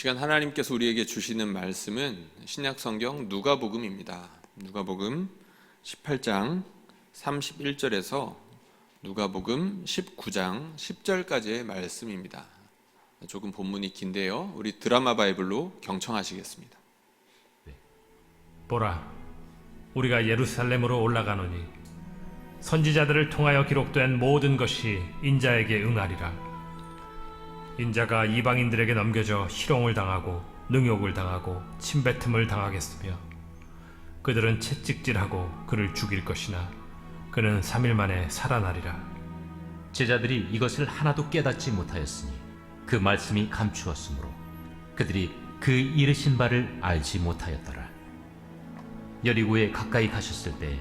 이 시간 하나님께서 우리에게 주시는 말씀은 신약성경 누가복음입니다. 누가복음 18장 31절에서 누가복음 19장 10절까지의 말씀입니다. 조금 본문이 긴데요, 우리 드라마 바이블로 경청하시겠습니다. 보라, 우리가 예루살렘으로 올라가노니 선지자들을 통하여 기록된 모든 것이 인자에게 응하리라. 인자가 이방인들에게 넘겨져 희롱을 당하고 능욕을 당하고 침뱉음을 당하겠으며 그들은 채찍질하고 그를 죽일 것이나 그는 3일 만에 살아나리라. 제자들이 이것을 하나도 깨닫지 못하였으니 그 말씀이 감추었으므로 그들이 그 이르신 바를 알지 못하였더라. 여리고에 가까이 가셨을 때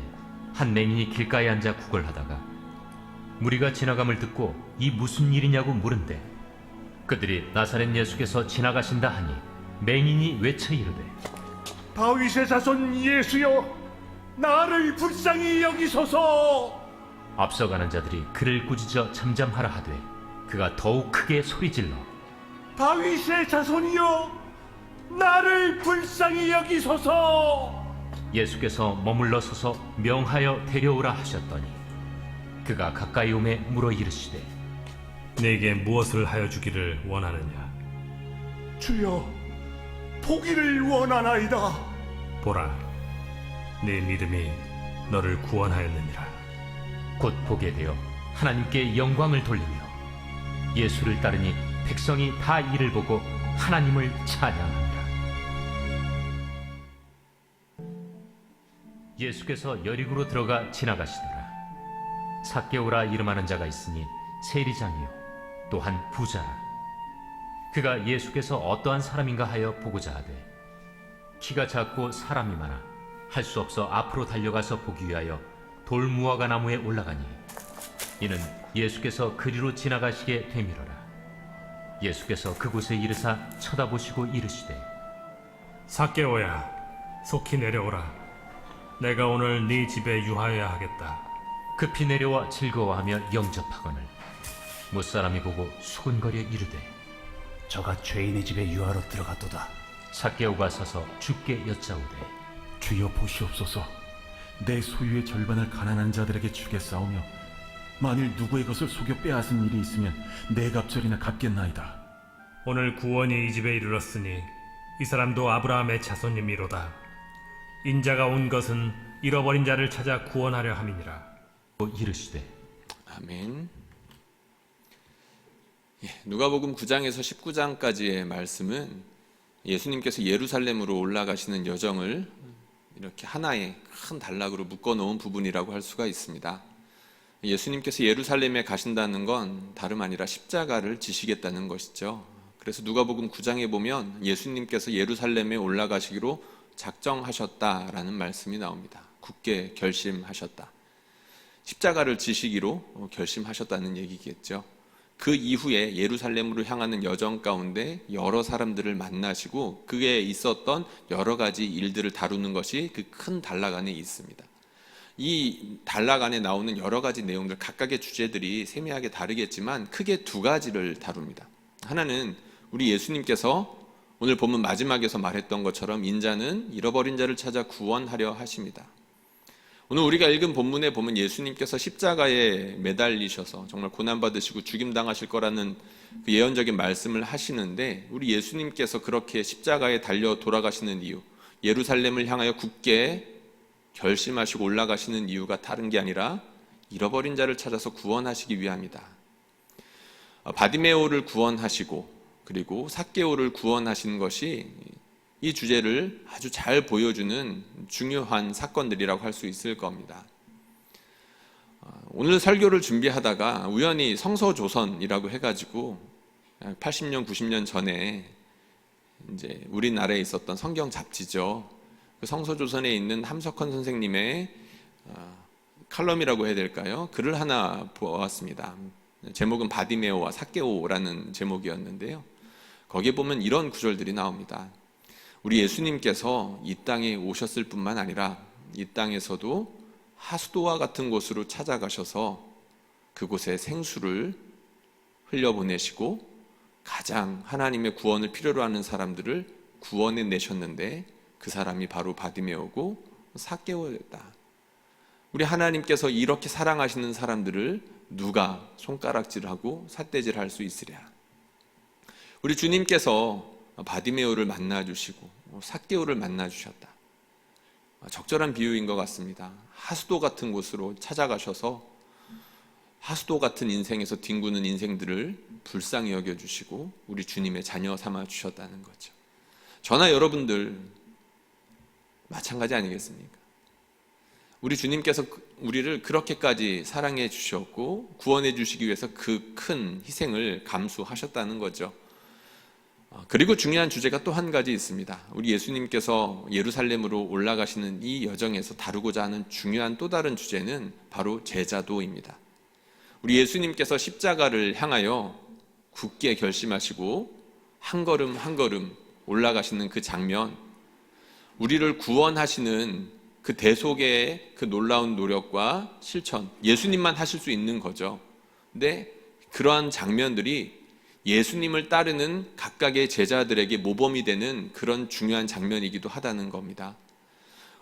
한 맹인이 길가에 앉아 구걸하다가 무리가 지나감을 듣고 이 무슨 일이냐고 물은데 그들이 나사렛 예수께서 지나가신다 하니 맹인이 외쳐 이르되 다윗의 자손 예수여, 나를 불쌍히 여기소서. 앞서가는 자들이 그를 꾸짖어 잠잠하라 하되 그가 더욱 크게 소리질러 다윗의 자손이여, 나를 불쌍히 여기소서. 예수께서 머물러 서서 명하여 데려오라 하셨더니 그가 가까이 오매 물어 이르시되 내게 무엇을 하여 주기를 원하느냐? 주여, 보기를 원하나이다. 보라, 네 믿음이 너를 구원하였느니라. 곧 보게 되어 하나님께 영광을 돌리며 예수를 따르니 백성이 다 이를 보고 하나님을 찬양하니라. 예수께서 여리고로 들어가 지나가시더라. 삭개오라 이름하는 자가 있으니 세리장이요 또한 부자라. 그가 예수께서 어떠한 사람인가 하여 보고자 하되 키가 작고 사람이 많아 할 수 없어 앞으로 달려가서 보기 위하여 돌무화과 나무에 올라가니 이는 예수께서 그리로 지나가시게 되밀어라. 예수께서 그곳에 이르사 쳐다보시고 이르시되 삭개오야, 속히 내려오라. 내가 오늘 네 집에 유하여야 하겠다. 급히 내려와 즐거워하며 영접하거늘 못사람이 보고 수군거려 이르되 저가 죄인의 집에 유하러 들어갔도다. 삭개오가 서서 주께 여짜오되 주여 보시옵소서. 내 소유의 절반을 가난한 자들에게 주겠사오며 만일 누구의 것을 속여 빼앗은 일이 있으면 네 갑절이나 갚겠나이다. 오늘 구원이 이 집에 이르렀으니 이 사람도 아브라함의 자손님이로다. 인자가 온 것은 잃어버린 자를 찾아 구원하려 함이니라. 이르시되 아멘. 누가복음 9장에서 19장까지의 말씀은 예수님께서 예루살렘으로 올라가시는 여정을 이렇게 하나의 큰 단락으로 묶어놓은 부분이라고 할 수가 있습니다. 예수님께서 예루살렘에 가신다는 건 다름 아니라 십자가를 지시겠다는 것이죠. 그래서 누가복음 9장에 보면 예수님께서 예루살렘에 올라가시기로 작정하셨다라는 말씀이 나옵니다. 굳게 결심하셨다. 십자가를 지시기로 결심하셨다는 얘기겠죠. 그 이후에 예루살렘으로 향하는 여정 가운데 여러 사람들을 만나시고 그에 있었던 여러 가지 일들을 다루는 것이 그 큰 단락 안에 있습니다. 이 단락 안에 나오는 여러 가지 내용들, 각각의 주제들이 세미하게 다르겠지만 크게 두 가지를 다룹니다. 하나는 우리 예수님께서 오늘 본문 마지막에서 말했던 것처럼 인자는 잃어버린 자를 찾아 구원하려 하십니다. 오늘 우리가 읽은 본문에 보면 예수님께서 십자가에 매달리셔서 정말 고난받으시고 죽임당하실 거라는 그 예언적인 말씀을 하시는데, 우리 예수님께서 그렇게 십자가에 달려 돌아가시는 이유, 예루살렘을 향하여 굳게 결심하시고 올라가시는 이유가 다른 게 아니라 잃어버린 자를 찾아서 구원하시기 위함이다. 바디메오를 구원하시고 그리고 삭개오를 구원하신 것이 이 주제를 아주 잘 보여주는 중요한 사건들이라고 할 수 있을 겁니다. 오늘 설교를 준비하다가 우연히 성서조선이라고 해가지고 80년, 90년 전에 이제 우리나라에 있었던 성경 잡지죠. 그 성서조선에 있는 함석헌 선생님의 칼럼이라고 해야 될까요? 글을 하나 보았습니다. 제목은 바디메오와 삭개오라는 제목이었는데요. 거기에 보면 이런 구절들이 나옵니다. 우리 예수님께서 이 땅에 오셨을 뿐만 아니라 이 땅에서도 하수도와 같은 곳으로 찾아가셔서 그곳에 생수를 흘려보내시고 가장 하나님의 구원을 필요로 하는 사람들을 구원해 내셨는데 그 사람이 바로 바디메오고 삭개오였다. 우리 하나님께서 이렇게 사랑하시는 사람들을 누가 손가락질하고 삿대질할 수 있으랴. 우리 주님께서 바디메오를 만나주시고 삭개오를 만나주셨다. 적절한 비유인 것 같습니다. 하수도 같은 곳으로 찾아가셔서 하수도 같은 인생에서 뒹구는 인생들을 불쌍히 여겨주시고 우리 주님의 자녀 삼아 주셨다는 거죠. 저나 여러분들 마찬가지 아니겠습니까? 우리 주님께서 우리를 그렇게까지 사랑해 주셨고 구원해 주시기 위해서 그 큰 희생을 감수하셨다는 거죠. 그리고 중요한 주제가 또 한 가지 있습니다. 우리 예수님께서 예루살렘으로 올라가시는 이 여정에서 다루고자 하는 중요한 또 다른 주제는 바로 제자도입니다. 우리 예수님께서 십자가를 향하여 굳게 결심하시고 한 걸음 한 걸음 올라가시는 그 장면, 우리를 구원하시는 그 대속의 그 놀라운 노력과 실천, 예수님만 하실 수 있는 거죠. 근데 그러한 장면들이 예수님을 따르는 각각의 제자들에게 모범이 되는 그런 중요한 장면이기도 하다는 겁니다.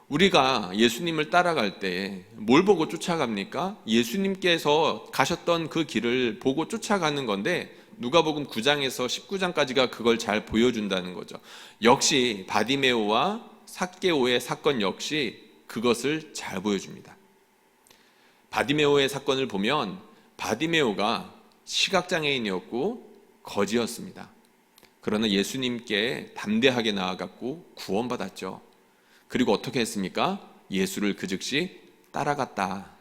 우리가 예수님을 따라갈 때 뭘 보고 쫓아갑니까? 예수님께서 가셨던 그 길을 보고 쫓아가는 건데 누가복음 9장에서 19장까지가 그걸 잘 보여준다는 거죠. 역시 바디메오와 삭개오의 사건 역시 그것을 잘 보여줍니다. 바디메오의 사건을 보면 바디메오가 시각장애인이었고 거지였습니다. 그러나 예수님께 담대하게 나아갔고 구원받았죠. 그리고 어떻게 했습니까? 예수를 그 즉시 따라갔다.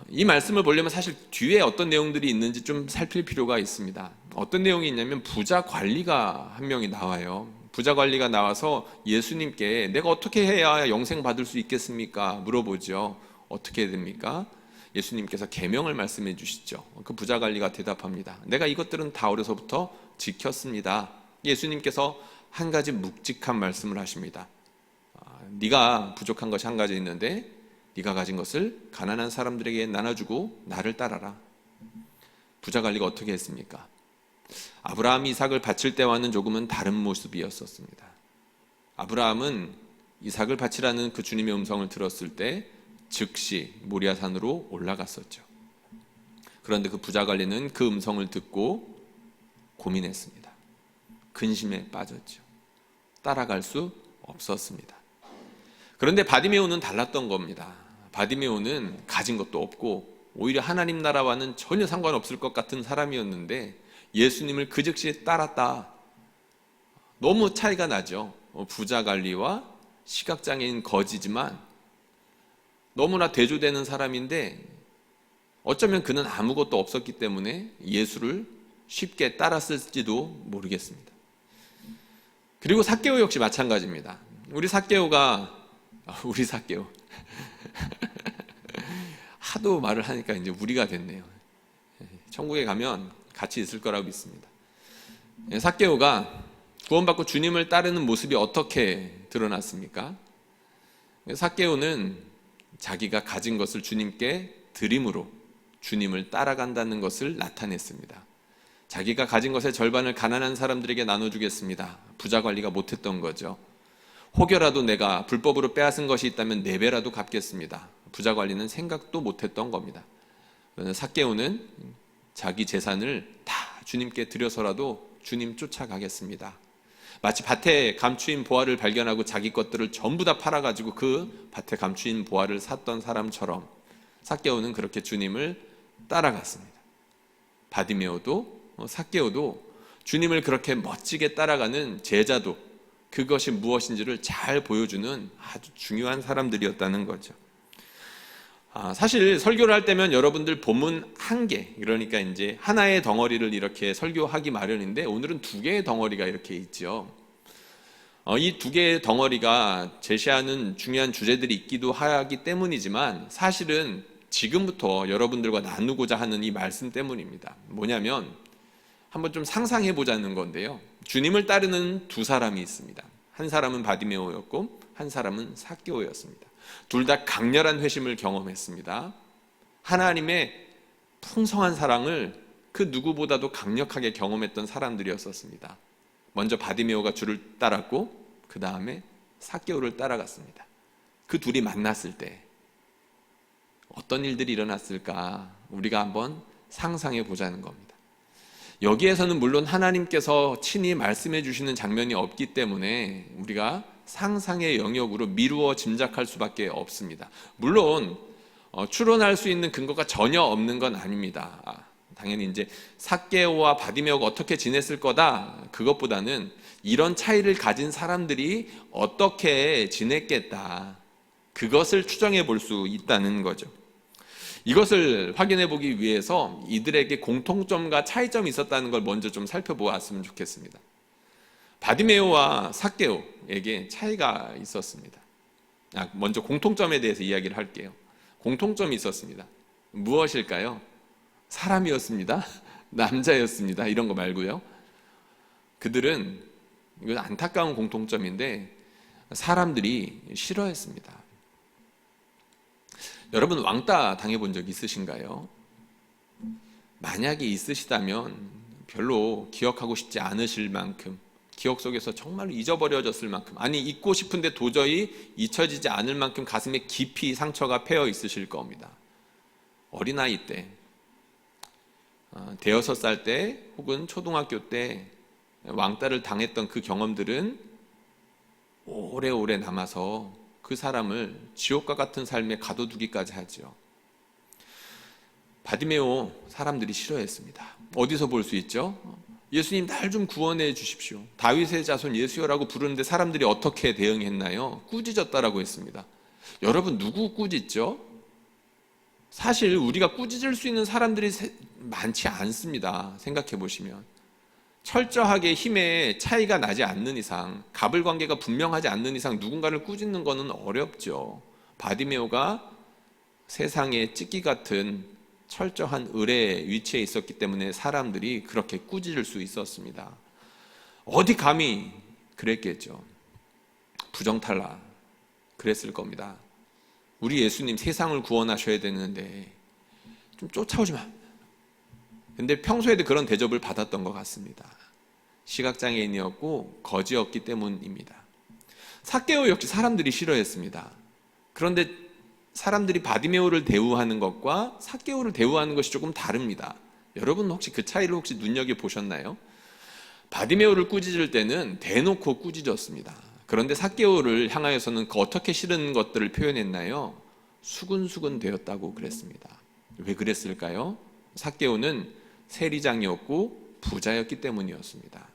이 말씀을 보려면 사실 뒤에 어떤 내용들이 있는지 좀 살필 필요가 있습니다. 어떤 내용이 있냐면 부자 관리가 한 명이 나와요. 부자 관리가 나와서 예수님께 내가 어떻게 해야 영생 받을 수 있겠습니까? 물어보죠. 어떻게 해야 됩니까? 예수님께서 계명을 말씀해 주시죠. 그 부자 관리가 대답합니다. 내가 이것들은 다 어려서부터 지켰습니다. 예수님께서 한 가지 묵직한 말씀을 하십니다. 네가 부족한 것이 한 가지 있는데 네가 가진 것을 가난한 사람들에게 나눠주고 나를 따라라. 부자 관리가 어떻게 했습니까? 아브라함이 이삭을 바칠 때와는 조금은 다른 모습이었었습니다. 아브라함은 이삭을 바치라는 그 주님의 음성을 들었을 때 즉시 모리아산으로 올라갔었죠. 그런데 그 부자 관리는 그 음성을 듣고 고민했습니다. 근심에 빠졌죠. 따라갈 수 없었습니다. 그런데 바디메오는 달랐던 겁니다. 바디메오는 가진 것도 없고 오히려 하나님 나라와는 전혀 상관없을 것 같은 사람이었는데 예수님을 그 즉시 따랐다. 너무 차이가 나죠. 부자 관리와 시각장애인 거지지만 너무나 대조되는 사람인데 어쩌면 그는 아무것도 없었기 때문에 예수를 쉽게 따랐을지도 모르겠습니다. 그리고 삭개오 역시 마찬가지입니다. 우리 삭개오 하도 말을 하니까 이제 우리가 됐네요. 천국에 가면 같이 있을 거라고 믿습니다. 삭개오가 구원받고 주님을 따르는 모습이 어떻게 드러났습니까? 삭개오는 자기가 가진 것을 주님께 드림으로 주님을 따라간다는 것을 나타냈습니다. 자기가 가진 것의 절반을 가난한 사람들에게 나눠주겠습니다. 부자 관리가 못했던 거죠. 혹여라도 내가 불법으로 빼앗은 것이 있다면 4배라도 갚겠습니다. 부자 관리는 생각도 못했던 겁니다. 그러나 삭개오는 자기 재산을 다 주님께 드려서라도 주님 쫓아가겠습니다. 마치 밭에 감추인 보화를 발견하고 자기 것들을 전부 다 팔아가지고 그 밭에 감추인 보화를 샀던 사람처럼 삭개오는 그렇게 주님을 따라갔습니다. 바디메오도 삭개오도 주님을 그렇게 멋지게 따라가는 제자도 그것이 무엇인지를 잘 보여주는 아주 중요한 사람들이었다는 거죠. 사실 설교를 할 때면 여러분들 본문 1개, 그러니까 이제 하나의 덩어리를 이렇게 설교하기 마련인데 오늘은 2개의 덩어리가 이렇게 있죠. 이 2개의 덩어리가 제시하는 중요한 주제들이 있기도 하기 때문이지만 사실은 지금부터 여러분들과 나누고자 하는 이 말씀 때문입니다. 뭐냐면 한번 좀 상상해 보자는 건데요. 주님을 따르는 2사람이 있습니다. 한 사람은 바디메오였고 한 사람은 삭개오였습니다. 둘 다 강렬한 회심을 경험했습니다. 하나님의 풍성한 사랑을 그 누구보다도 강력하게 경험했던 사람들이었었습니다. 먼저 바디메오가 주를 따랐고 그 다음에 삭개오를 따라갔습니다. 그 둘이 만났을 때 어떤 일들이 일어났을까 우리가 한번 상상해 보자는 겁니다. 여기에서는 물론 하나님께서 친히 말씀해 주시는 장면이 없기 때문에 우리가 상상의 영역으로 미루어 짐작할 수밖에 없습니다. 물론 추론할 수 있는 근거가 전혀 없는 건 아닙니다. 당연히 이제 삭개오와 바디메오가 어떻게 지냈을 거다, 그것보다는 이런 차이를 가진 사람들이 어떻게 지냈겠다, 그것을 추정해 볼 수 있다는 거죠. 이것을 확인해 보기 위해서 이들에게 공통점과 차이점이 있었다는 걸 먼저 좀 살펴보았으면 좋겠습니다. 바디메오와 삭개오에게 차이가 있었습니다. 먼저 공통점에 대해서 이야기를 할게요. 공통점이 있었습니다. 무엇일까요? 사람이었습니다. 남자였습니다. 이런 거 말고요. 그들은, 이건 안타까운 공통점인데, 사람들이 싫어했습니다. 여러분 왕따 당해본 적 있으신가요? 만약에 있으시다면 별로 기억하고 싶지 않으실 만큼, 기억 속에서 정말 잊어버려졌을 만큼, 아니 잊고 싶은데 도저히 잊혀지지 않을 만큼 가슴에 깊이 상처가 패여 있으실 겁니다. 어린아이 때, 대여섯 살 때 혹은 초등학교 때 왕따를 당했던 그 경험들은 오래오래 남아서 그 사람을 지옥과 같은 삶에 가둬두기까지 하죠. 바디메오 사람들이 싫어했습니다. 어디서 볼 수 있죠? 예수님 날 좀 구원해 주십시오. 다윗의 자손 예수여라고 부르는데 사람들이 어떻게 대응했나요? 꾸짖었다라고 했습니다. 여러분 누구 꾸짖죠? 사실 우리가 꾸짖을 수 있는 사람들이 많지 않습니다. 생각해 보시면 철저하게 힘의 차이가 나지 않는 이상, 가불관계가 분명하지 않는 이상 누군가를 꾸짖는 것은 어렵죠. 바디메오가 세상의 찢기 같은 철저한 을의 위치에 있었기 때문에 사람들이 그렇게 꾸짖을 수 있었습니다. 어디 감히 그랬겠죠. 부정탈락 그랬을 겁니다. 우리 예수님 세상을 구원하셔야 되는데 좀 쫓아오지 마. 근데 평소에도 그런 대접을 받았던 것 같습니다. 시각장애인이었고 거지였기 때문입니다. 삭개오 역시 사람들이 싫어했습니다. 그런데 사람들이 바디메오를 대우하는 것과 삭개오를 대우하는 것이 조금 다릅니다. 여러분 혹시 그 차이를 혹시 눈여겨보셨나요? 바디메오를 꾸짖을 때는 대놓고 꾸짖었습니다. 그런데 삭개오를 향하여서는 그 어떻게 싫은 것들을 표현했나요? 수근수근 되었다고 그랬습니다. 왜 그랬을까요? 삭개오는 세리장이었고 부자였기 때문이었습니다.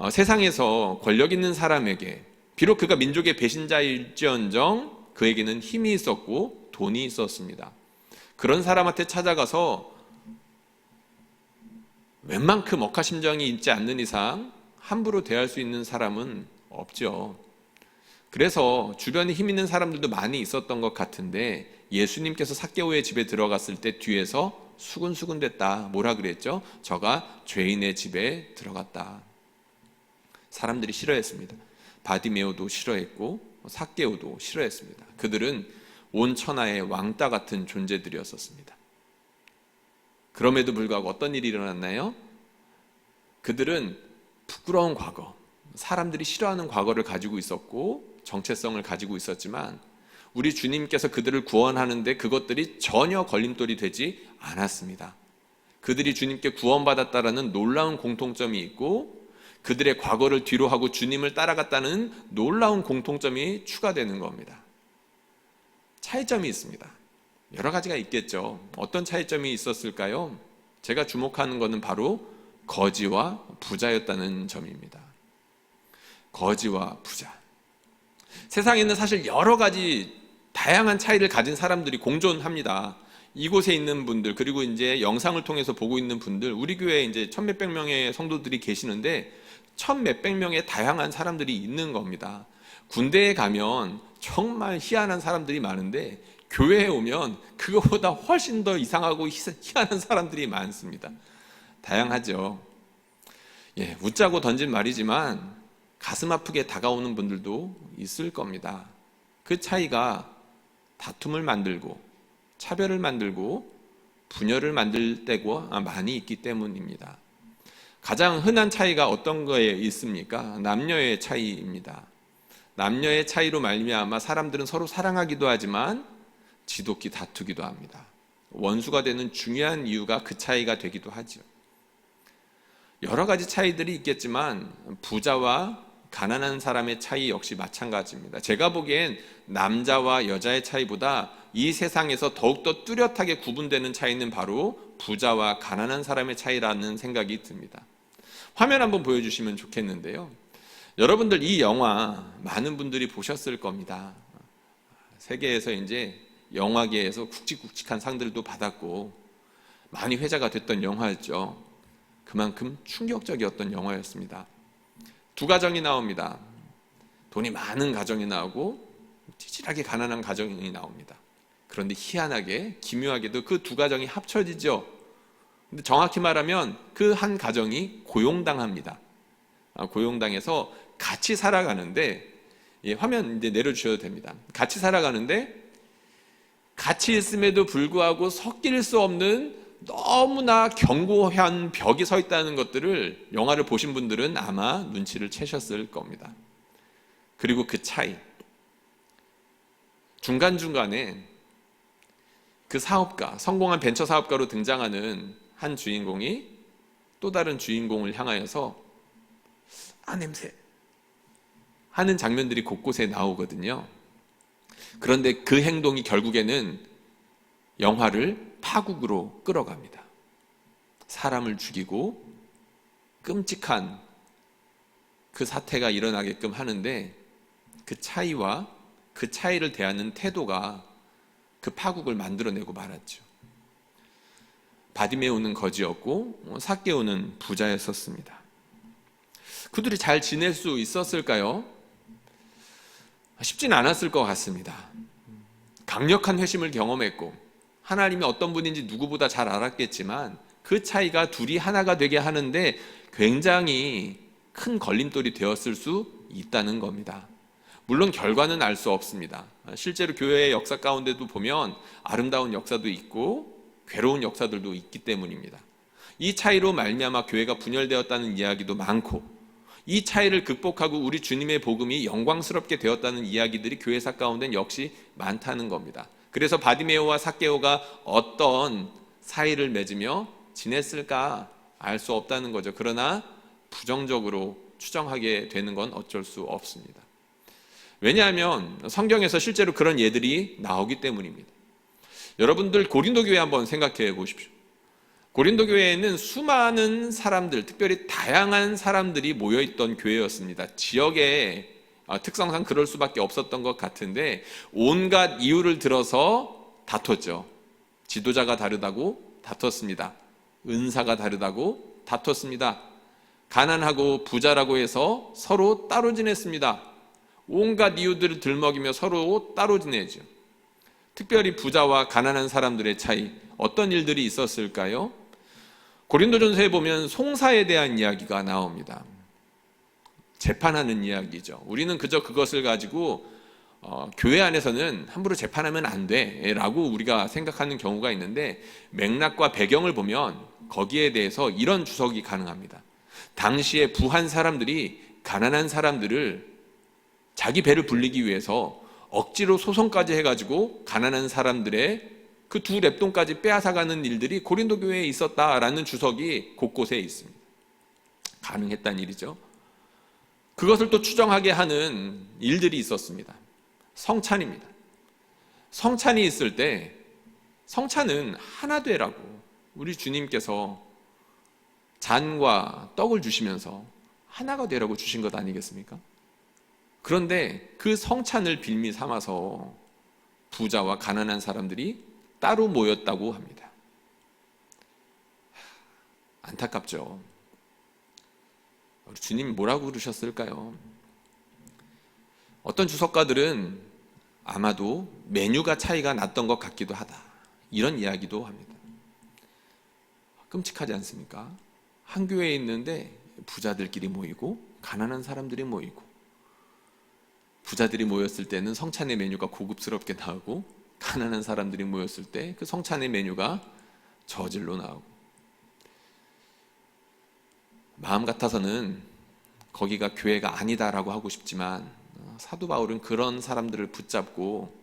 세상에서 권력 있는 사람에게 비록 그가 민족의 배신자일지언정 그에게는 힘이 있었고 돈이 있었습니다. 그런 사람한테 찾아가서 웬만큼 억하심정이 있지 않는 이상 함부로 대할 수 있는 사람은 없죠. 그래서 주변에 힘 있는 사람들도 많이 있었던 것 같은데 예수님께서 삭개오의 집에 들어갔을 때 뒤에서 수근수근 됐다. 뭐라 그랬죠? 저가 죄인의 집에 들어갔다. 사람들이 싫어했습니다. 바디메오도 싫어했고 삭개오도 싫어했습니다. 그들은 온 천하의 왕따 같은 존재들이었었습니다. 그럼에도 불구하고 어떤 일이 일어났나요? 그들은 부끄러운 과거, 사람들이 싫어하는 과거를 가지고 있었고 정체성을 가지고 있었지만 우리 주님께서 그들을 구원하는데 그것들이 전혀 걸림돌이 되지 않았습니다. 그들이 주님께 구원받았다라는 놀라운 공통점이 있고 그들의 과거를 뒤로하고 주님을 따라갔다는 놀라운 공통점이 추가되는 겁니다. 차이점이 있습니다. 여러 가지가 있겠죠. 어떤 차이점이 있었을까요? 제가 주목하는 것은 바로 거지와 부자였다는 점입니다. 거지와 부자. 세상에는 사실 여러 가지 다양한 차이를 가진 사람들이 공존합니다. 이곳에 있는 분들, 그리고 이제 영상을 통해서 보고 있는 분들, 우리 교회에 이제 천몇백 명의 성도들이 계시는데 천몇백 명의 다양한 사람들이 있는 겁니다. 군대에 가면 정말 희한한 사람들이 많은데 교회에 오면 그거보다 훨씬 더 이상하고 희한한 사람들이 많습니다. 다양하죠. 웃자고 던진 말이지만 가슴 아프게 다가오는 분들도 있을 겁니다. 그 차이가 다툼을 만들고 차별을 만들고 분열을 만들 때가 많이 있기 때문입니다. 가장 흔한 차이가 어떤 거에 있습니까? 남녀의 차이입니다. 남녀의 차이로 말미암아 사람들은 서로 사랑하기도 하지만 지독히 다투기도 합니다. 원수가 되는 중요한 이유가 그 차이가 되기도 하죠. 여러 가지 차이들이 있겠지만 부자와 가난한 사람의 차이 역시 마찬가지입니다. 제가 보기엔 남자와 여자의 차이보다 이 세상에서 더욱더 뚜렷하게 구분되는 차이는 바로 부자와 가난한 사람의 차이라는 생각이 듭니다. 화면 한번 보여주시면 좋겠는데요. 여러분들 이 영화 많은 분들이 보셨을 겁니다. 세계에서 이제 영화계에서 굵직굵직한 상들도 받았고 많이 회자가 됐던 영화였죠. 그만큼 충격적이었던 영화였습니다. 두 가정이 나옵니다. 돈이 많은 가정이 나오고 찌질하게 가난한 가정이 나옵니다. 그런데 희한하게 기묘하게도 그 두 가정이 합쳐지죠. 근데 정확히 말하면 그 한 가정이 고용당합니다. 고용당해서 같이 살아가는데, 화면 이제 내려주셔도 됩니다. 같이 살아가는데 같이 있음에도 불구하고 섞일 수 없는 너무나 견고한 벽이 서 있다는 것들을 영화를 보신 분들은 아마 눈치를 채셨을 겁니다. 그리고 그 차이, 중간중간에 그 사업가, 성공한 벤처 사업가로 등장하는 한 주인공이 또 다른 주인공을 향하여서 냄새 하는 장면들이 곳곳에 나오거든요. 그런데 그 행동이 결국에는 영화를 파국으로 끌어갑니다. 사람을 죽이고 끔찍한 그 사태가 일어나게끔 하는데, 그 차이와 그 차이를 대하는 태도가 그 파국을 만들어내고 말았죠. 바디메오는 거지였고 삭개오는 부자였었습니다. 그들이 잘 지낼 수 있었을까요? 쉽진 않았을 것 같습니다. 강력한 회심을 경험했고 하나님이 어떤 분인지 누구보다 잘 알았겠지만 그 차이가 둘이 하나가 되게 하는데 굉장히 큰 걸림돌이 되었을 수 있다는 겁니다. 물론 결과는 알 수 없습니다. 실제로 교회의 역사 가운데도 보면 아름다운 역사도 있고 괴로운 역사들도 있기 때문입니다. 이 차이로 말미암아 교회가 분열되었다는 이야기도 많고, 이 차이를 극복하고 우리 주님의 복음이 영광스럽게 되었다는 이야기들이 교회사 가운데는 역시 많다는 겁니다. 그래서 바디메오와 삭개오가 어떤 사이를 맺으며 지냈을까 알 수 없다는 거죠. 그러나 부정적으로 추정하게 되는 건 어쩔 수 없습니다. 왜냐하면 성경에서 실제로 그런 예들이 나오기 때문입니다. 여러분들 고린도 교회 한번 생각해 보십시오. 고린도 교회에는 수많은 사람들, 특별히 다양한 사람들이 모여있던 교회였습니다. 지역의 특성상 그럴 수밖에 없었던 것 같은데 온갖 이유를 들어서 다퉜죠. 지도자가 다르다고 다퉜습니다. 은사가 다르다고 다퉜습니다. 가난하고 부자라고 해서 서로 따로 지냈습니다. 온갖 이유들을 들먹이며 서로 따로 지내죠. 특별히 부자와 가난한 사람들의 차이, 어떤 일들이 있었을까요? 고린도전서에 보면 송사에 대한 이야기가 나옵니다. 재판하는 이야기죠. 우리는 그저 그것을 가지고 교회 안에서는 함부로 재판하면 안 돼라고 우리가 생각하는 경우가 있는데, 맥락과 배경을 보면 거기에 대해서 이런 주석이 가능합니다. 당시에 부한 사람들이 가난한 사람들을 자기 배를 불리기 위해서 억지로 소송까지 해가지고 가난한 사람들의 그 두 렙돈까지 빼앗아가는 일들이 고린도 교회에 있었다라는 주석이 곳곳에 있습니다. 가능했다는 일이죠. 그것을 또 추정하게 하는 일들이 있었습니다. 성찬입니다. 성찬이 있을 때 성찬은 하나 되라고 우리 주님께서 잔과 떡을 주시면서 하나가 되라고 주신 것 아니겠습니까? 그런데 그 성찬을 빌미 삼아서 부자와 가난한 사람들이 따로 모였다고 합니다. 안타깝죠. 우리 주님 뭐라고 그러셨을까요? 어떤 주석가들은 아마도 메뉴가 차이가 났던 것 같기도 하다, 이런 이야기도 합니다. 끔찍하지 않습니까? 한 교회에 있는데 부자들끼리 모이고 가난한 사람들이 모이고, 부자들이 모였을 때는 성찬의 메뉴가 고급스럽게 나오고 가난한 사람들이 모였을 때 그 성찬의 메뉴가 저질로 나오고, 마음 같아서는 거기가 교회가 아니다라고 하고 싶지만 사도 바울은 그런 사람들을 붙잡고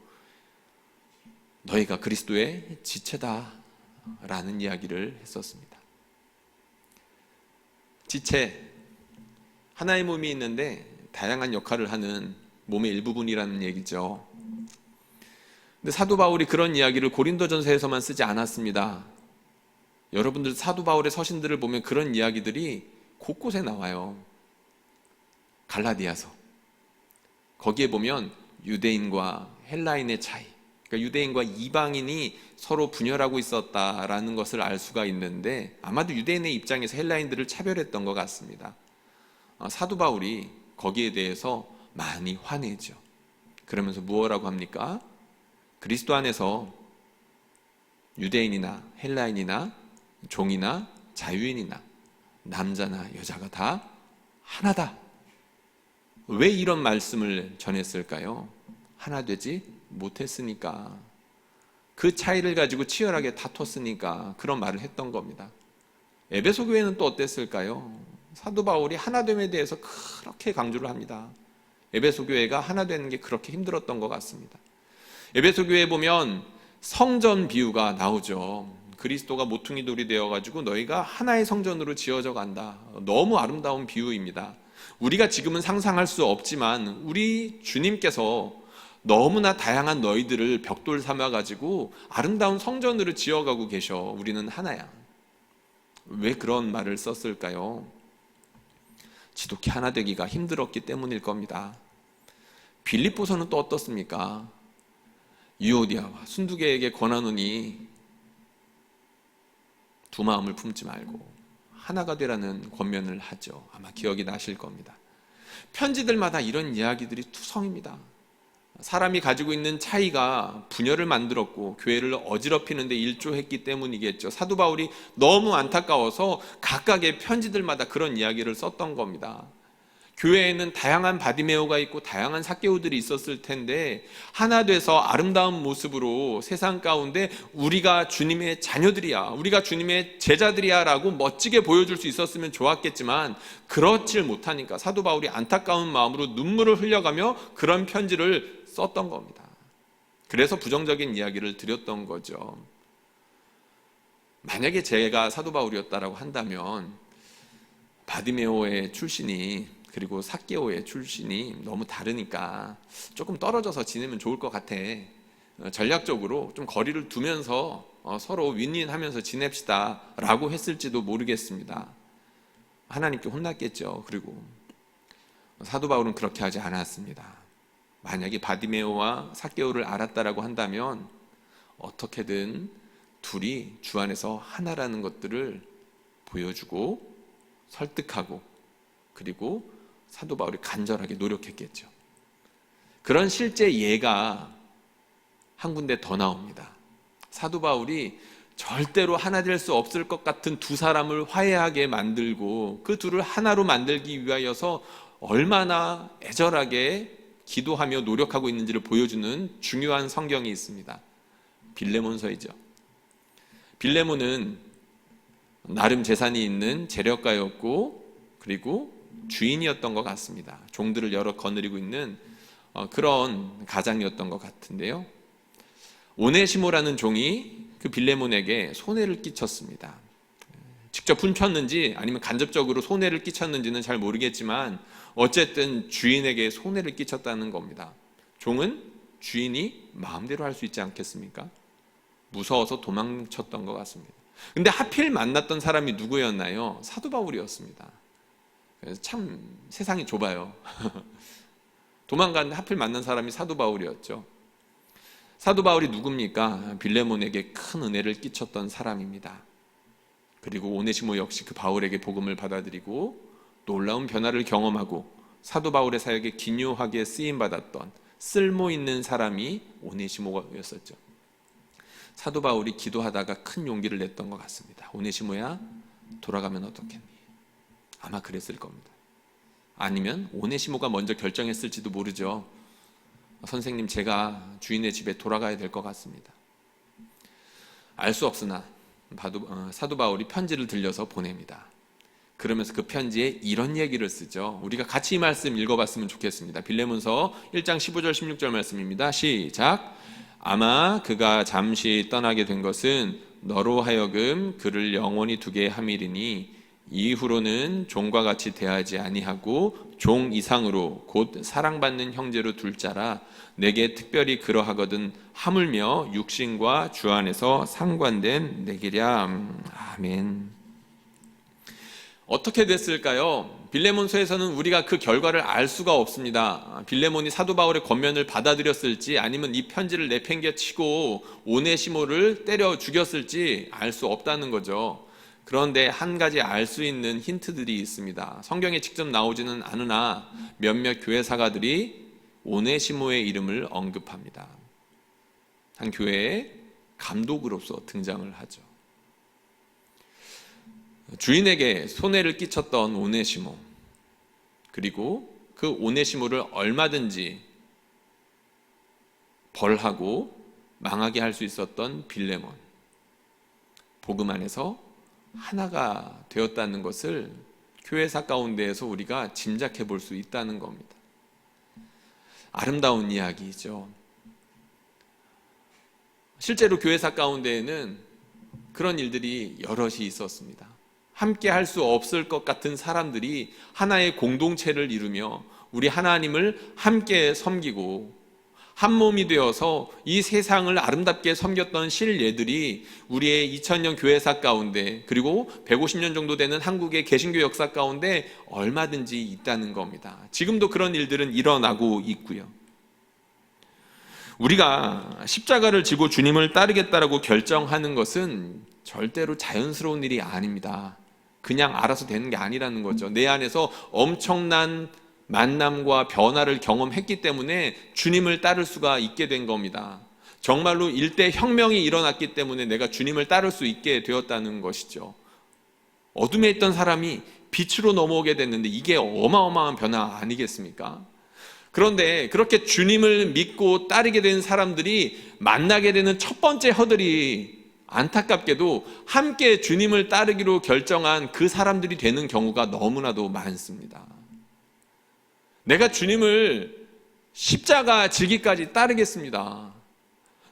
너희가 그리스도의 지체다라는 이야기를 했었습니다. 지체, 하나의 몸이 있는데 다양한 역할을 하는 몸의 일부분이라는 얘기죠. 근데 사도 바울이 그런 이야기를 고린도전서에서만 쓰지 않았습니다. 여러분들 사도 바울의 서신들을 보면 그런 이야기들이 곳곳에 나와요. 갈라디아서, 거기에 보면 유대인과 헬라인의 차이, 그러니까 유대인과 이방인이 서로 분열하고 있었다라는 것을 알 수가 있는데, 아마도 유대인의 입장에서 헬라인들을 차별했던 것 같습니다. 사도 바울이 거기에 대해서 많이 화내죠. 그러면서 무엇라고 합니까? 그리스도 안에서 유대인이나 헬라인이나 종이나 자유인이나 남자나 여자가 다 하나다. 왜 이런 말씀을 전했을까요? 하나 되지 못했으니까, 그 차이를 가지고 치열하게 다퉜으니까 그런 말을 했던 겁니다. 에베소 교회는 또 어땠을까요? 사도 바울이 하나됨에 대해서 그렇게 강조를 합니다. 에베소 교회가 하나 되는 게 그렇게 힘들었던 것 같습니다. 에베소 교회에 보면 성전 비유가 나오죠. 그리스도가 모퉁이 돌이 되어가지고 너희가 하나의 성전으로 지어져 간다. 너무 아름다운 비유입니다. 우리가 지금은 상상할 수 없지만 우리 주님께서 너무나 다양한 너희들을 벽돌 삼아가지고 아름다운 성전으로 지어가고 계셔. 우리는 하나야. 왜 그런 말을 썼을까요? 지독히 하나 되기가 힘들었기 때문일 겁니다. 빌립보서는 또 어떻습니까? 유오디아와 순두계에게 권하노니 두 마음을 품지 말고 하나가 되라는 권면을 하죠. 아마 기억이 나실 겁니다. 편지들마다 이런 이야기들이 투성입니다. 사람이 가지고 있는 차이가 분열을 만들었고 교회를 어지럽히는 데 일조했기 때문이겠죠. 사도 바울이 너무 안타까워서 각각의 편지들마다 그런 이야기를 썼던 겁니다. 교회에는 다양한 바디메오가 있고 다양한 삭개오들이 있었을 텐데 하나 돼서 아름다운 모습으로 세상 가운데 우리가 주님의 자녀들이야, 우리가 주님의 제자들이야 라고 멋지게 보여줄 수 있었으면 좋았겠지만 그렇질 못하니까 사도 바울이 안타까운 마음으로 눈물을 흘려가며 그런 편지를 썼던 겁니다. 그래서 부정적인 이야기를 드렸던 거죠. 만약에 제가 사도 바울이었다라고 한다면 바디메오의 출신이 그리고 삭개오의 출신이 너무 다르니까 조금 떨어져서 지내면 좋을 것 같아. 전략적으로 좀 거리를 두면서 서로 윈윈하면서 지냅시다 라고 했을지도 모르겠습니다. 하나님께 혼났겠죠. 그리고 사도 바울은 그렇게 하지 않았습니다. 만약에 바디메오와 삭개오를 알았다라고 한다면 어떻게든 둘이 주 안에서 하나라는 것들을 보여주고 설득하고 그리고 사도 바울이 간절하게 노력했겠죠. 그런 실제 예가 한 군데 더 나옵니다. 사도 바울이 절대로 하나 될 수 없을 것 같은 두 사람을 화해하게 만들고 그 둘을 하나로 만들기 위하여서 얼마나 애절하게 기도하며 노력하고 있는지를 보여주는 중요한 성경이 있습니다. 빌레몬서이죠. 빌레몬은 나름 재산이 있는 재력가였고 그리고 주인이었던 것 같습니다. 종들을 여러 거느리고 있는 그런 가장이었던 것 같은데요. 오네시모라는 종이 그 빌레몬에게 손해를 끼쳤습니다. 직접 훔쳤는지 아니면 간접적으로 손해를 끼쳤는지는 잘 모르겠지만 어쨌든 주인에게 손해를 끼쳤다는 겁니다. 종은 주인이 마음대로 할 수 있지 않겠습니까? 무서워서 도망쳤던 것 같습니다. 근데 하필 만났던 사람이 누구였나요? 사도 바울이었습니다. 참 세상이 좁아요. 도망갔는데 하필 만난 사람이 사도 바울이었죠. 사도 바울이 누굽니까? 빌레몬에게 큰 은혜를 끼쳤던 사람입니다. 그리고 오네시모 역시 그 바울에게 복음을 받아들이고 놀라운 변화를 경험하고 사도 바울의 사역에 기묘하게 쓰임받았던 쓸모 있는 사람이 오네시모였었죠. 사도 바울이 기도하다가 큰 용기를 냈던 것 같습니다. 오네시모야, 돌아가면 어떻겠니? 아마 그랬을 겁니다. 아니면 오네시모가 먼저 결정했을지도 모르죠. 선생님, 제가 주인의 집에 돌아가야 될 것 같습니다. 알 수 없으나 사도 바울이 편지를 들려서 보냅니다. 그러면서 그 편지에 이런 얘기를 쓰죠. 우리가 같이 이 말씀 읽어봤으면 좋겠습니다. 빌레몬서 1장 15절 16절 말씀입니다. 시작. 아마 그가 잠시 떠나게 된 것은 너로 하여금 그를 영원히 두게 함이리니 이후로는 종과 같이 대하지 아니하고 종 이상으로 곧 사랑받는 형제로 둘 자라. 내게 특별히 그러하거든 하물며 육신과 주 안에서 상관된 내게랴. 아멘. 어떻게 됐을까요? 빌레몬서에서는 우리가 그 결과를 알 수가 없습니다. 빌레몬이 사도 바울의 권면을 받아들였을지 아니면 이 편지를 내팽개치고 오네시모를 때려 죽였을지 알 수 없다는 거죠. 그런데 한 가지 알 수 있는 힌트들이 있습니다. 성경에 직접 나오지는 않으나 몇몇 교회 사가들이 오네시모의 이름을 언급합니다. 한 교회의 감독으로서 등장을 하죠. 주인에게 손해를 끼쳤던 오네시모, 그리고 그 오네시모를 얼마든지 벌하고 망하게 할 수 있었던 빌레몬, 복음 안에서 하나가 되었다는 것을 교회사 가운데에서 우리가 짐작해 볼 수 있다는 겁니다. 아름다운 이야기이죠. 실제로 교회사 가운데에는 그런 일들이 여럿이 있었습니다. 함께 할 수 없을 것 같은 사람들이 하나의 공동체를 이루며 우리 하나님을 함께 섬기고 한 몸이 되어서 이 세상을 아름답게 섬겼던 실예들이 우리의 2000년 교회사 가운데, 그리고 150년 정도 되는 한국의 개신교 역사 가운데 얼마든지 있다는 겁니다. 지금도 그런 일들은 일어나고 있고요. 우리가 십자가를 지고 주님을 따르겠다라고 결정하는 것은 절대로 자연스러운 일이 아닙니다. 그냥 알아서 되는 게 아니라는 거죠. 내 안에서 엄청난 만남과 변화를 경험했기 때문에 주님을 따를 수가 있게 된 겁니다. 정말로 일대 혁명이 일어났기 때문에 내가 주님을 따를 수 있게 되었다는 것이죠. 어둠에 있던 사람이 빛으로 넘어오게 됐는데 이게 어마어마한 변화 아니겠습니까? 그런데 그렇게 주님을 믿고 따르게 된 사람들이 만나게 되는 첫 번째 허들이 안타깝게도 함께 주님을 따르기로 결정한 그 사람들이 되는 경우가 너무나도 많습니다. 내가 주님을 십자가 지기까지 따르겠습니다.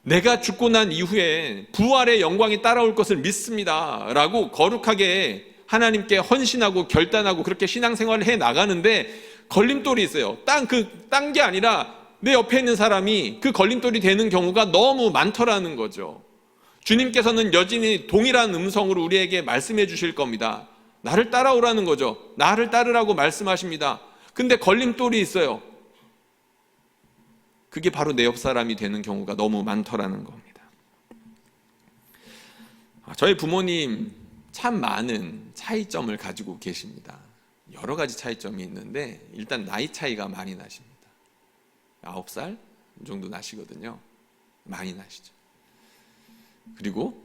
내가 죽고 난 이후에 부활의 영광이 따라올 것을 믿습니다. 라고 거룩하게 하나님께 헌신하고 결단하고 그렇게 신앙생활을 해 나가는데 걸림돌이 있어요. 딴 게 아니라 내 옆에 있는 사람이 그 걸림돌이 되는 경우가 너무 많더라는 거죠. 주님께서는 여전히 동일한 음성으로 우리에게 말씀해 주실 겁니다. 나를 따라오라는 거죠. 나를 따르라고 말씀하십니다. 근데 걸림돌이 있어요. 그게 바로 내 옆 사람이 되는 경우가 너무 많더라는 겁니다. 저희 부모님 참 많은 차이점을 가지고 계십니다. 여러 가지 차이점이 있는데 일단 나이 차이가 많이 나십니다. 9살 정도 나시거든요. 많이 나시죠. 그리고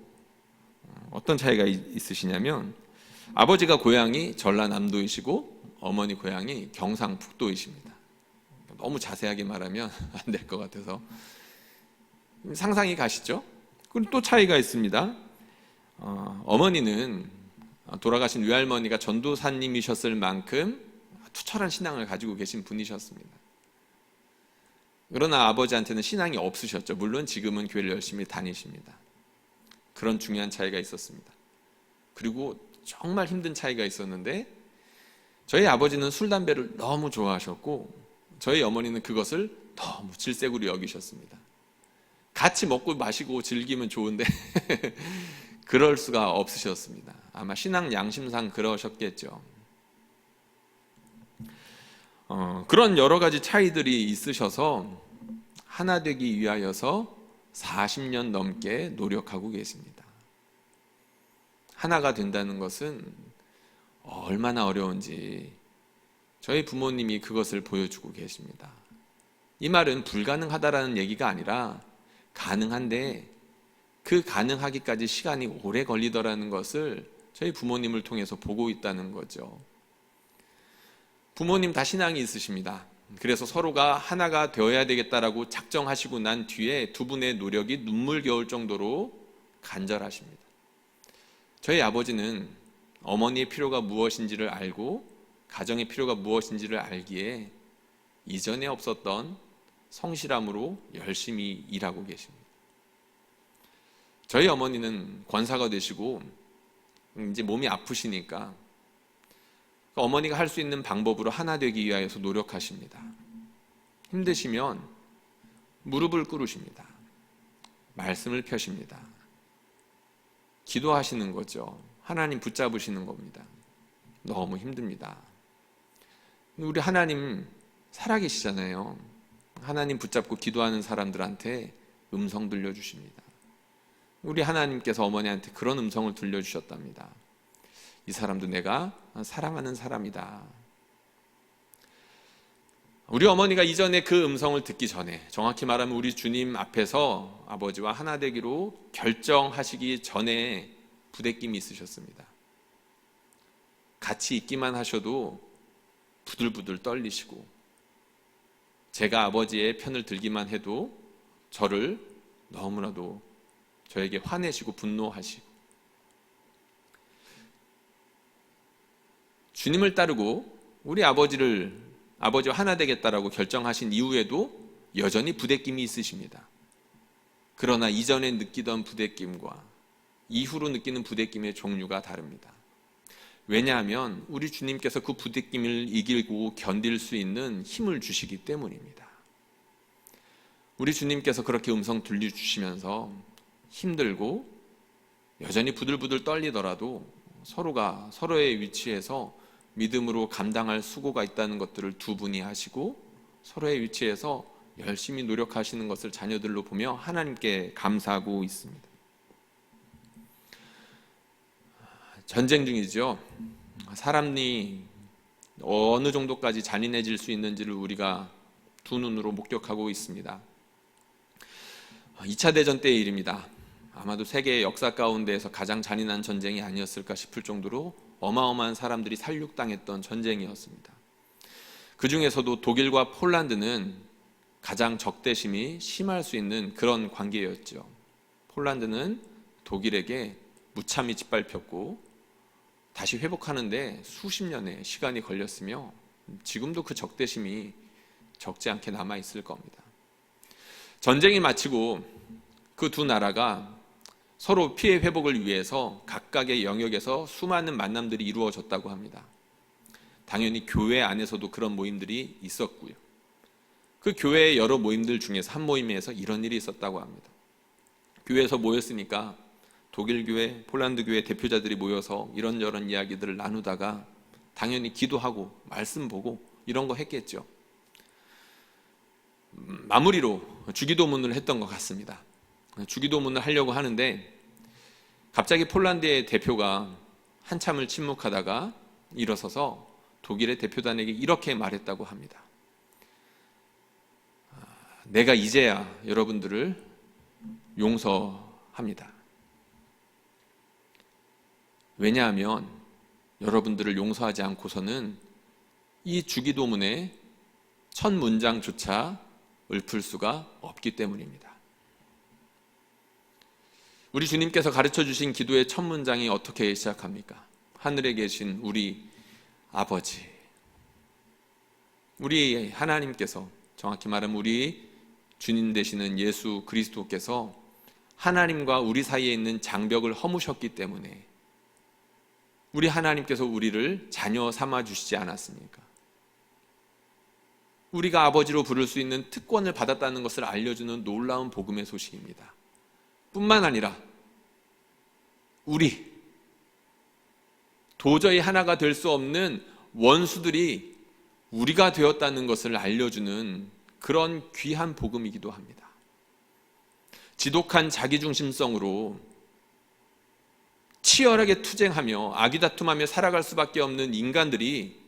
어떤 차이가 있으시냐면 아버지가 고향이 전라남도이시고 어머니 고향이 경상북도이십니다. 너무 자세하게 말하면 안 될 것 같아서 상상이 가시죠? 그리고 또 차이가 있습니다. 어머니는 돌아가신 외할머니가 전도사님이셨을 만큼 투철한 신앙을 가지고 계신 분이셨습니다. 그러나 아버지한테는 신앙이 없으셨죠. 물론 지금은 교회를 열심히 다니십니다. 그런 중요한 차이가 있었습니다. 그리고 정말 힘든 차이가 있었는데 저희 아버지는 술, 담배를 너무 좋아하셨고 저희 어머니는 그것을 너무 질색으로 여기셨습니다. 같이 먹고 마시고 즐기면 좋은데 그럴 수가 없으셨습니다. 아마 신앙 양심상 그러셨겠죠. 그런 여러 가지 차이들이 있으셔서 하나 되기 위하여서 40년 넘게 노력하고 계십니다. 하나가 된다는 것은 얼마나 어려운지 저희 부모님이 그것을 보여주고 계십니다. 이 말은 불가능하다라는 얘기가 아니라 가능한데 그 가능하기까지 시간이 오래 걸리더라는 것을 저희 부모님을 통해서 보고 있다는 거죠. 부모님 다 신앙이 있으십니다. 그래서 서로가 하나가 되어야 되겠다라고 작정하시고 난 뒤에 두 분의 노력이 눈물겨울 정도로 간절하십니다. 저희 아버지는 어머니의 필요가 무엇인지를 알고 가정의 필요가 무엇인지를 알기에 이전에 없었던 성실함으로 열심히 일하고 계십니다. 저희 어머니는 권사가 되시고 이제 몸이 아프시니까 어머니가 할 수 있는 방법으로 하나 되기 위하여서 노력하십니다. 힘드시면 무릎을 꿇으십니다. 말씀을 펴십니다. 기도하시는 거죠. 하나님 붙잡으시는 겁니다. 너무 힘듭니다. 우리 하나님 살아계시잖아요. 하나님 붙잡고 기도하는 사람들한테 음성 들려주십니다. 우리 하나님께서 어머니한테 그런 음성을 들려주셨답니다. 이 사람도 내가 사랑하는 사람이다. 우리 어머니가 이전에 그 음성을 듣기 전에, 정확히 말하면 우리 주님 앞에서 아버지와 하나 되기로 결정하시기 전에 부대낌이 있으셨습니다. 같이 있기만 하셔도 부들부들 떨리시고, 제가 아버지의 편을 들기만 해도 저를 너무나도 저에게 화내시고 분노하시고, 주님을 따르고 우리 아버지와 하나 되겠다라고 결정하신 이후에도 여전히 부대낌이 있으십니다. 그러나 이전에 느끼던 부대낌과 이후로 느끼는 부대낌의 종류가 다릅니다. 왜냐하면 우리 주님께서 그 부대낌을 이기고 견딜 수 있는 힘을 주시기 때문입니다. 우리 주님께서 그렇게 음성 들려주시면서 힘들고 여전히 부들부들 떨리더라도 서로가 서로의 위치에서 믿음으로 감당할 수고가 있다는 것들을 두 분이 하시고 서로의 위치에서 열심히 노력하시는 것을 자녀들로 보며 하나님께 감사하고 있습니다. 전쟁 중이죠. 사람이 어느 정도까지 잔인해질 수 있는지를 우리가 두 눈으로 목격하고 있습니다. 2차 대전 때의 일입니다. 아마도 세계의 역사 가운데에서 가장 잔인한 전쟁이 아니었을까 싶을 정도로 어마어마한 사람들이 살육당했던 전쟁이었습니다. 그 중에서도 독일과 폴란드는 가장 적대심이 심할 수 있는 그런 관계였죠. 폴란드는 독일에게 무참히 짓밟혔고 다시 회복하는데 수십 년의 시간이 걸렸으며 지금도 그 적대심이 적지 않게 남아있을 겁니다. 전쟁이 마치고 그 두 나라가 서로 피해 회복을 위해서 각각의 영역에서 수많은 만남들이 이루어졌다고 합니다. 당연히 교회 안에서도 그런 모임들이 있었고요. 그 교회의 여러 모임들 중에서 한 모임에서 이런 일이 있었다고 합니다. 교회에서 모였으니까 독일 교회, 폴란드 교회 대표자들이 모여서 이런저런 이야기들을 나누다가 당연히 기도하고 말씀 보고 이런 거 했겠죠. 마무리로 주기도문을 했던 것 같습니다. 주기도문을 하려고 하는데 갑자기 폴란드의 대표가 한참을 침묵하다가 일어서서 독일의 대표단에게 이렇게 말했다고 합니다. 내가 이제야 여러분들을 용서합니다. 왜냐하면 여러분들을 용서하지 않고서는 이 주기도문의 첫 문장조차 읊을 수가 없기 때문입니다. 우리 주님께서 가르쳐 주신 기도의 첫 문장이 어떻게 시작합니까? 하늘에 계신 우리 아버지, 우리 하나님께서, 정확히 말하면 우리 주님 되시는 예수 그리스도께서 하나님과 우리 사이에 있는 장벽을 허무셨기 때문에 우리 하나님께서 우리를 자녀 삼아 주시지 않았습니까? 우리가 아버지로 부를 수 있는 특권을 받았다는 것을 알려주는 놀라운 복음의 소식입니다. 뿐만 아니라 우리 도저히 하나가 될 수 없는 원수들이 우리가 되었다는 것을 알려주는 그런 귀한 복음이기도 합니다. 지독한 자기중심성으로 치열하게 투쟁하며 아귀다툼하며 살아갈 수밖에 없는 인간들이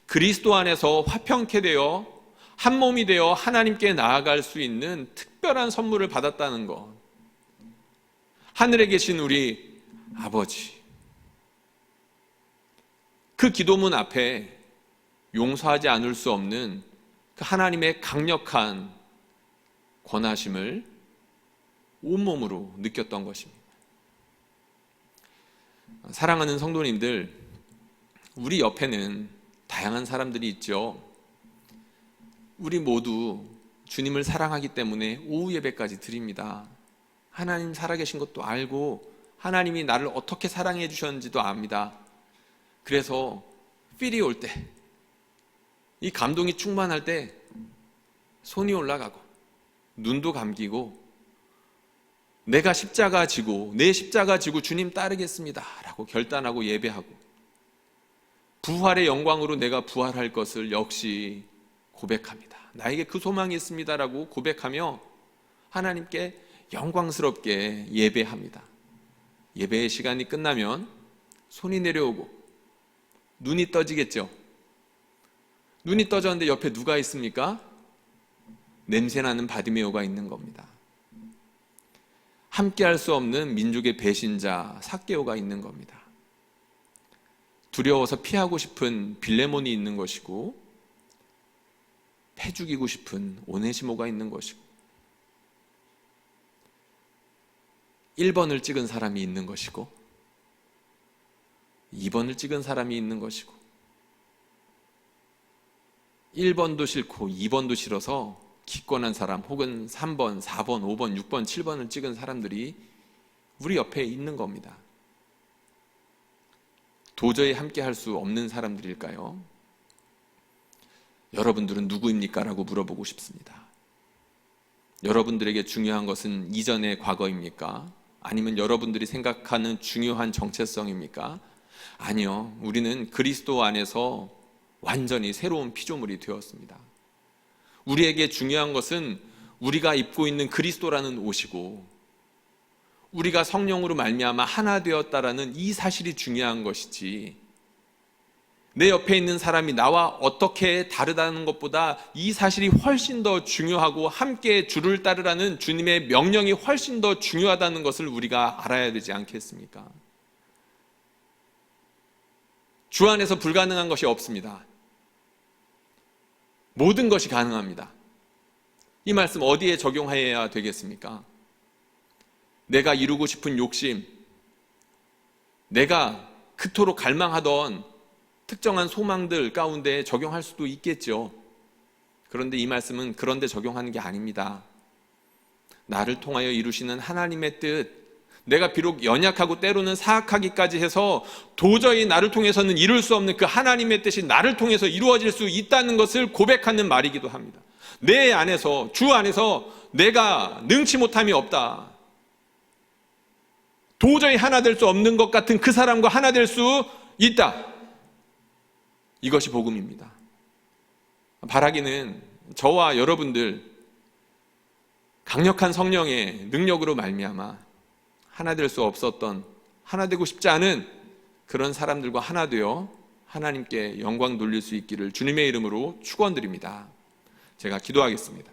그리스도 안에서 화평케 되어 한 몸이 되어 하나님께 나아갈 수 있는 특별한 선물을 받았다는 것. 하늘에 계신 우리 아버지, 그 기도문 앞에 용서하지 않을 수 없는 그 하나님의 강력한 권하심을 온몸으로 느꼈던 것입니다. 사랑하는 성도님들, 우리 옆에는 다양한 사람들이 있죠. 우리 모두 주님을 사랑하기 때문에 오후 예배까지 드립니다. 하나님 살아계신 것도 알고 하나님이 나를 어떻게 사랑해 주셨는지도 압니다. 그래서 필이 올 때, 이 감동이 충만할 때 손이 올라가고 눈도 감기고 내가 십자가 지고 내 십자가 지고 주님 따르겠습니다 라고 결단하고 예배하고 부활의 영광으로 내가 부활할 것을 역시 고백합니다. 나에게 그 소망이 있습니다라고 고백하며 하나님께 영광스럽게 예배합니다. 예배의 시간이 끝나면 손이 내려오고 눈이 떠지겠죠. 눈이 떠졌는데 옆에 누가 있습니까? 냄새나는 바디메오가 있는 겁니다. 함께할 수 없는 민족의 배신자 삭개오가 있는 겁니다. 두려워서 피하고 싶은 빌레몬이 있는 것이고 패죽이고 싶은 오네시모가 있는 것이고 1번을 찍은 사람이 있는 것이고 2번을 찍은 사람이 있는 것이고 1번도 싫고 2번도 싫어서 기권한 사람 혹은 3번, 4번, 5번, 6번, 7번을 찍은 사람들이 우리 옆에 있는 겁니다. 도저히 함께 할 수 없는 사람들일까요? 여러분들은 누구입니까? 라고 물어보고 싶습니다. 여러분들에게 중요한 것은 이전의 과거입니까? 아니면 여러분들이 생각하는 중요한 정체성입니까? 아니요. 우리는 그리스도 안에서 완전히 새로운 피조물이 되었습니다. 우리에게 중요한 것은 우리가 입고 있는 그리스도라는 옷이고 우리가 성령으로 말미암아 하나 되었다라는 이 사실이 중요한 것이지 내 옆에 있는 사람이 나와 어떻게 다르다는 것보다 이 사실이 훨씬 더 중요하고 함께 주를 따르라는 주님의 명령이 훨씬 더 중요하다는 것을 우리가 알아야 되지 않겠습니까? 주 안에서 불가능한 것이 없습니다. 모든 것이 가능합니다. 이 말씀 어디에 적용해야 되겠습니까? 내가 이루고 싶은 욕심, 내가 그토록 갈망하던 특정한 소망들 가운데 적용할 수도 있겠죠. 그런데 이 말씀은 그런데 적용하는 게 아닙니다. 나를 통하여 이루시는 하나님의 뜻, 내가 비록 연약하고 때로는 사악하기까지 해서 도저히 나를 통해서는 이룰 수 없는 그 하나님의 뜻이 나를 통해서 이루어질 수 있다는 것을 고백하는 말이기도 합니다. 내 안에서, 주 안에서 내가 능치 못함이 없다. 도저히 하나 될 수 없는 것 같은 그 사람과 하나 될 수 있다. 이것이 복음입니다. 바라기는 저와 여러분들 강력한 성령의 능력으로 말미암아 하나 될 수 없었던, 하나 되고 싶지 않은 그런 사람들과 하나 되어 하나님께 영광 돌릴 수 있기를 주님의 이름으로 축원드립니다. 제가 기도하겠습니다.